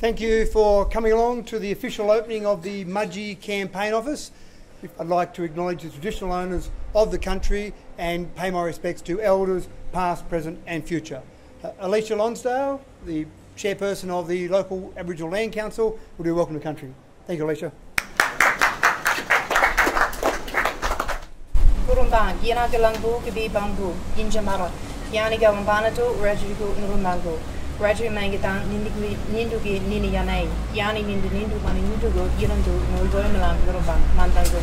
Thank you for coming along to the official opening of the Mudgee campaign office. I'd like to acknowledge the traditional owners of the country and pay my respects to elders past, present and future. Aleshia Lonsdale, the chairperson of the local Aboriginal Land Council, will do welcome to country. Thank you, Aleshia. Kurumban, Yanagalangu, Gabi Bangu, Injamara, Yaniga Wambanato, Rajigo Nurumbango, Raju Mangitan, Nindugi, Nini Yanay, Yani Nindu Nindu, Nindugo, Yirandu, Nurgoyamalan, Gurumban, Mandango.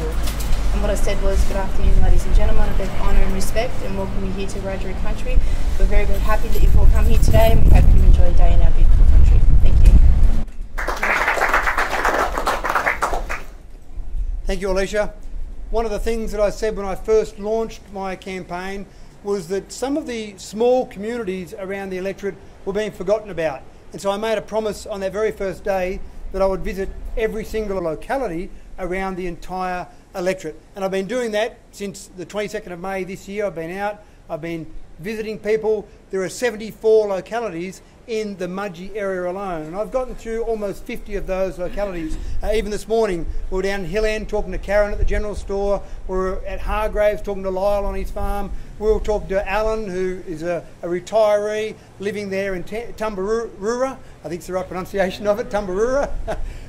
And what I said was, good afternoon, ladies and gentlemen, a bit of honour and respect, and welcome you here to Wiradjuri country. We're very, very happy that you've all come here today, and we hope you enjoy a day in our beautiful country. Thank you. Thank you, Aleshia. One of the things that I said when I first launched my campaign was that some of the small communities around the electorate were being forgotten about. And so I made a promise on that very first day that I would visit every single locality around the entire electorate. And I've been doing that since the 22nd of May this year. I've been out, I've been visiting people. There are 74 localities in the Mudgee area alone. And I've gotten through almost 50 of those localities. Even this morning, we were down in Hill End talking to Karen at the general store. We were at Hargraves talking to Lyle on his farm. We were talking to Alan, who is a retiree living there in Tumbarura. I think it's the right pronunciation of it, Tumbarura.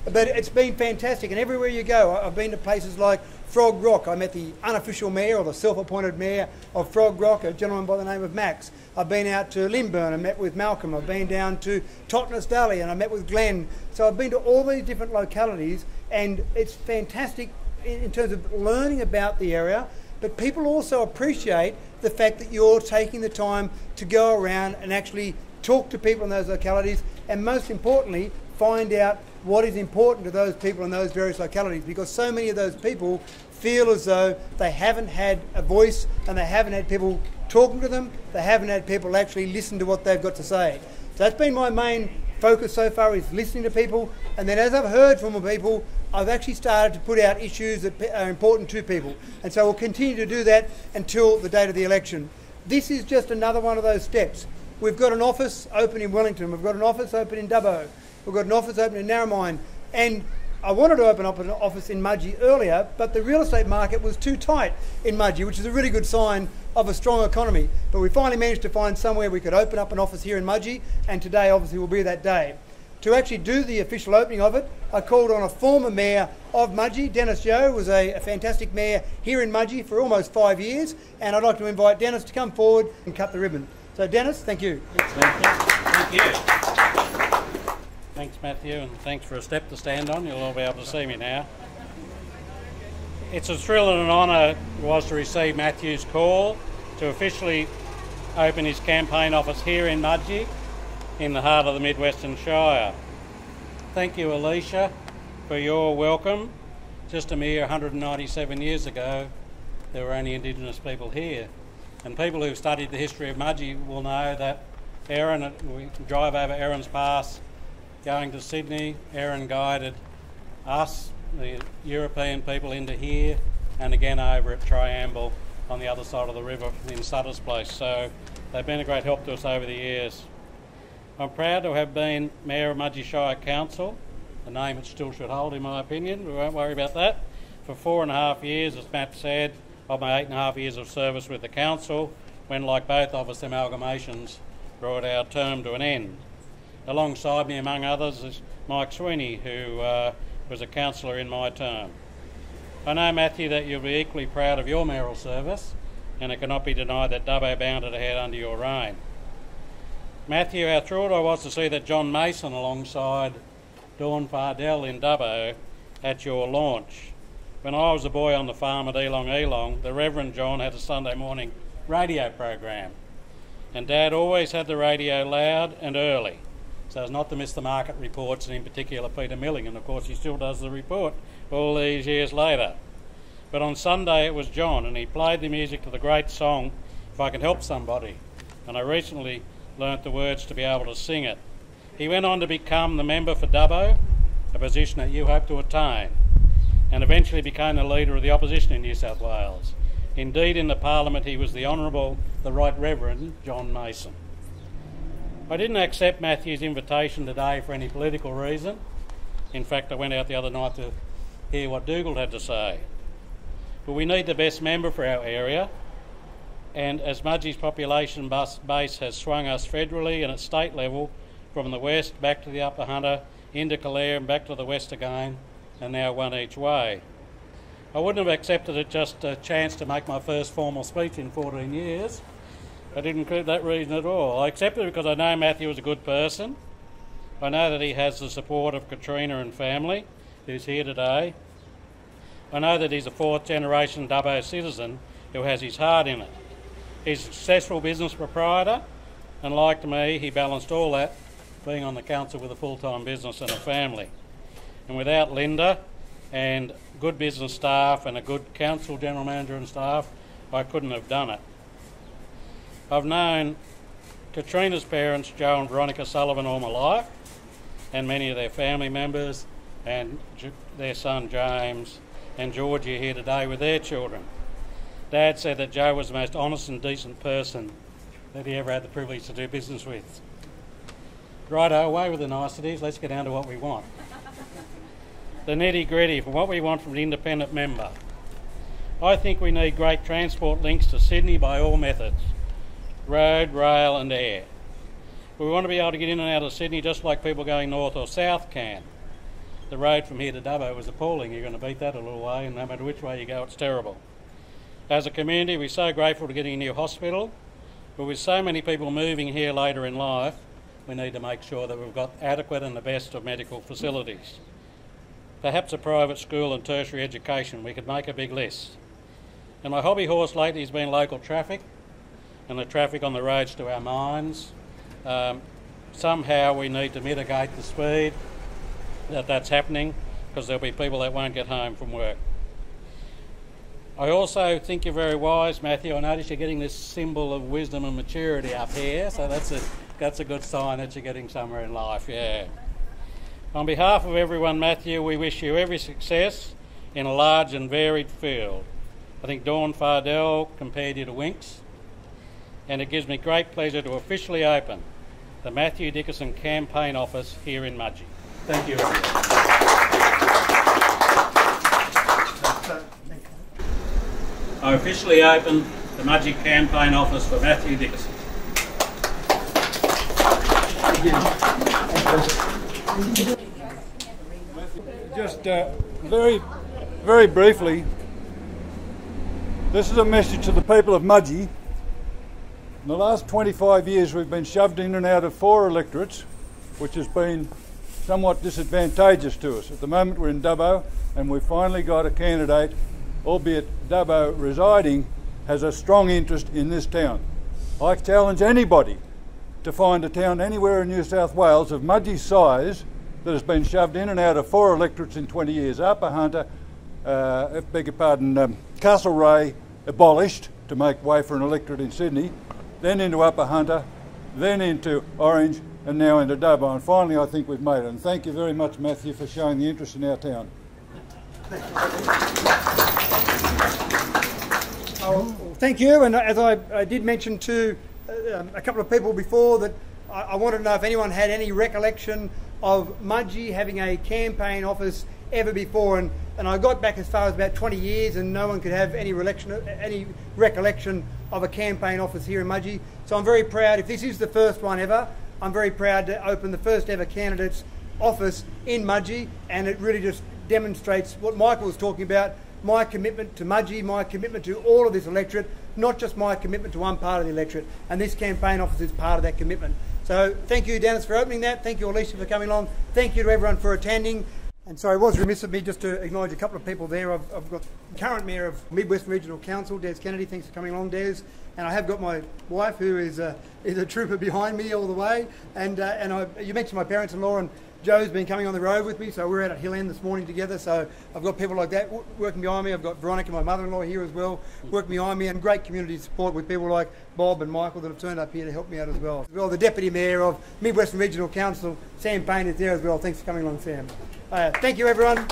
But it's been fantastic, and everywhere you go, I've been to places like Frog Rock. I met the unofficial mayor, or the self-appointed mayor of Frog Rock, a gentleman by the name of Max. I've been out to Lymburn and met with Malcolm. I've been down to Totnes Valley and I met with Glenn. So I've been to all these different localities, and it's fantastic in terms of learning about the area. But people also appreciate the fact that you're taking the time to go around and actually talk to people in those localities, and most importantly, find out what is important to those people in those various localities, because so many of those people feel as though they haven't had a voice and they haven't had people talking to them, they haven't had people actually listen to what they've got to say. So that's been my main focus so far, is listening to people, and then as I've heard from the people, I've actually started to put out issues that are important to people, and so we'll continue to do that until the date of the election. This is just another one of those steps. We've got an office open in Wellington, we've got an office open in Dubbo, we've got an office open in Narromine, and I wanted to open up an office in Mudgee earlier, but the real estate market was too tight in Mudgee, which is a really good sign of a strong economy. But we finally managed to find somewhere we could open up an office here in Mudgee, and today obviously will be that day. To actually do the official opening of it, I called on a former mayor of Mudgee. Denis was a fantastic mayor here in Mudgee for almost 5 years, and I'd like to invite Denis to come forward and cut the ribbon. So Denis, thank you. Thank you. Thanks, Matthew, and thanks for a step to stand on. You'll all be able to see me now. It's a thrill and an honour was to receive Matthew's call to officially open his campaign office here in Mudgee, in the heart of the Mid-Western Shire. Thank you, Aleshia, for your welcome. Just a mere 197 years ago, there were only Indigenous people here. And people who've studied the history of Mudgee will know that we drive over Erin's Pass going to Sydney. Erin guided us, the European people, into here, and again over at Triamble on the other side of the river in Sutter's Place. So they've been a great help to us over the years. I'm proud to have been Mayor of Mudgee Shire Council, a name it still should hold in my opinion, we won't worry about that, for 4.5 years, as Matt said, of my 8.5 years of service with the council, when, like both of us, amalgamations brought our term to an end. Alongside me, among others, is Mike Sweeney, who was a councillor in my term. I know, Matthew, that you'll be equally proud of your mayoral service, and it cannot be denied that Dubbo bounded ahead under your reign. Matthew, how thrilled I was to see that John Mason alongside Dawn Fardell in Dubbo at your launch. When I was a boy on the farm at Elong, the Reverend John had a Sunday morning radio program, and Dad always had the radio loud and early, so as not to miss the market reports, and in particular Peter Milling, and of course he still does the report all these years later. But on Sunday it was John, and he played the music to the great song If I Can Help Somebody, and I recently learnt the words to be able to sing it. He went on to become the member for Dubbo, a position that you hope to attain, and eventually became the leader of the opposition in New South Wales. Indeed, in the Parliament he was the Honourable, the Right Reverend John Mason. I didn't accept Mathew's invitation today for any political reason. In fact, I went out the other night to hear what Dougal had to say. But we need the best member for our area, and as Mudgee's population base has swung us federally and at state level, from the west back to the Upper Hunter, into Calare and back to the west again, and now one each way. I wouldn't have accepted it just a chance to make my first formal speech in 14 years. I didn't include that reason at all. I accepted it because I know Mathew is a good person. I know that he has the support of Katrina and family, who's here today. I know that he's a fourth generation Dubbo citizen who has his heart in it. He's a successful business proprietor, and like me, he balanced all that, being on the council with a full-time business and a family. And without Linda and good business staff and a good council general manager and staff, I couldn't have done it. I've known Katrina's parents, Joe and Veronica Sullivan, all my life, and many of their family members, and their son James and Georgie are here today with their children. Dad said that Joe was the most honest and decent person that he ever had the privilege to do business with. Righto, away with the niceties, let's get down to what we want. The nitty-gritty for what we want from an independent member. I think we need great transport links to Sydney by all methods. Road, rail and air. We want to be able to get in and out of Sydney just like people going north or south can. The road from here to Dubbo was appalling. You're going to beat that a little way, and no matter which way you go, it's terrible. As a community, we're so grateful to getting a new hospital, but with so many people moving here later in life, we need to make sure that we've got adequate and the best of medical facilities. Perhaps a private school and tertiary education, we could make a big list. And my hobby horse lately has been local traffic, and the traffic on the roads to our mines. Somehow we need to mitigate the speed that's happening, because there'll be people that won't get home from work. I also think you're very wise, Mathew. I notice you're getting this symbol of wisdom and maturity up here, so that's a good sign that you're getting somewhere in life, yeah. On behalf of everyone, Mathew, we wish you every success in a large and varied field. I think Dawn Fardell compared you to Winks, and it gives me great pleasure to officially open the Mathew Dickerson Campaign Office here in Mudgee. Thank you, everyone. I officially open the Mudgee Campaign Office for Mathew Dickerson. Just very, very briefly, this is a message to the people of Mudgee. In the last 25 years we've been shoved in and out of 4 electorates, which has been somewhat disadvantageous to us. At the moment we're in Dubbo, and we've finally got a candidate, albeit Dubbo residing, has a strong interest in this town. I challenge anybody to find a town anywhere in New South Wales of Mudgee's size that has been shoved in and out of 4 electorates in 20 years. Upper Hunter, Castlereagh abolished to make way for an electorate in Sydney, then into Upper Hunter, then into Orange, and now into Dubbo. And finally, I think we've made it. And thank you very much, Mathew, for showing the interest in our town. Thank you. And as I did mention to a couple of people before, that I wanted to know if anyone had any recollection of Mudgee having a campaign office ever before, and I got back as far as about 20 years and no one could have any recollection of a campaign office here in Mudgee. So I'm very proud, if this is the first one ever, I'm very proud to open the first ever candidate's office in Mudgee, and it really just demonstrates what Michael was talking about, my commitment to Mudgee, my commitment to all of this electorate, not just my commitment to one part of the electorate, and this campaign office is part of that commitment. So thank you, Denis, for opening that. Thank you, Aleshia, for coming along. Thank you to everyone for attending. And sorry, it was remiss of me just to acknowledge a couple of people there. I've got the current Mayor of Mid-Western Regional Council, Des Kennedy. Thanks for coming along, Des. And I have got my wife, who is a trooper behind me all the way. And you mentioned my parents-in-law, and Joe's been coming on the road with me, so we're out at Hill End this morning together. So I've got people like that working behind me. I've got Veronica, my mother-in-law, here as well, working behind me, and great community support with people like Bob and Michael that have turned up here to help me out as well. The Deputy Mayor of Mid-Western Regional Council, Sam Payne, is there as well. Thanks for coming along, Sam. Thank you, everyone.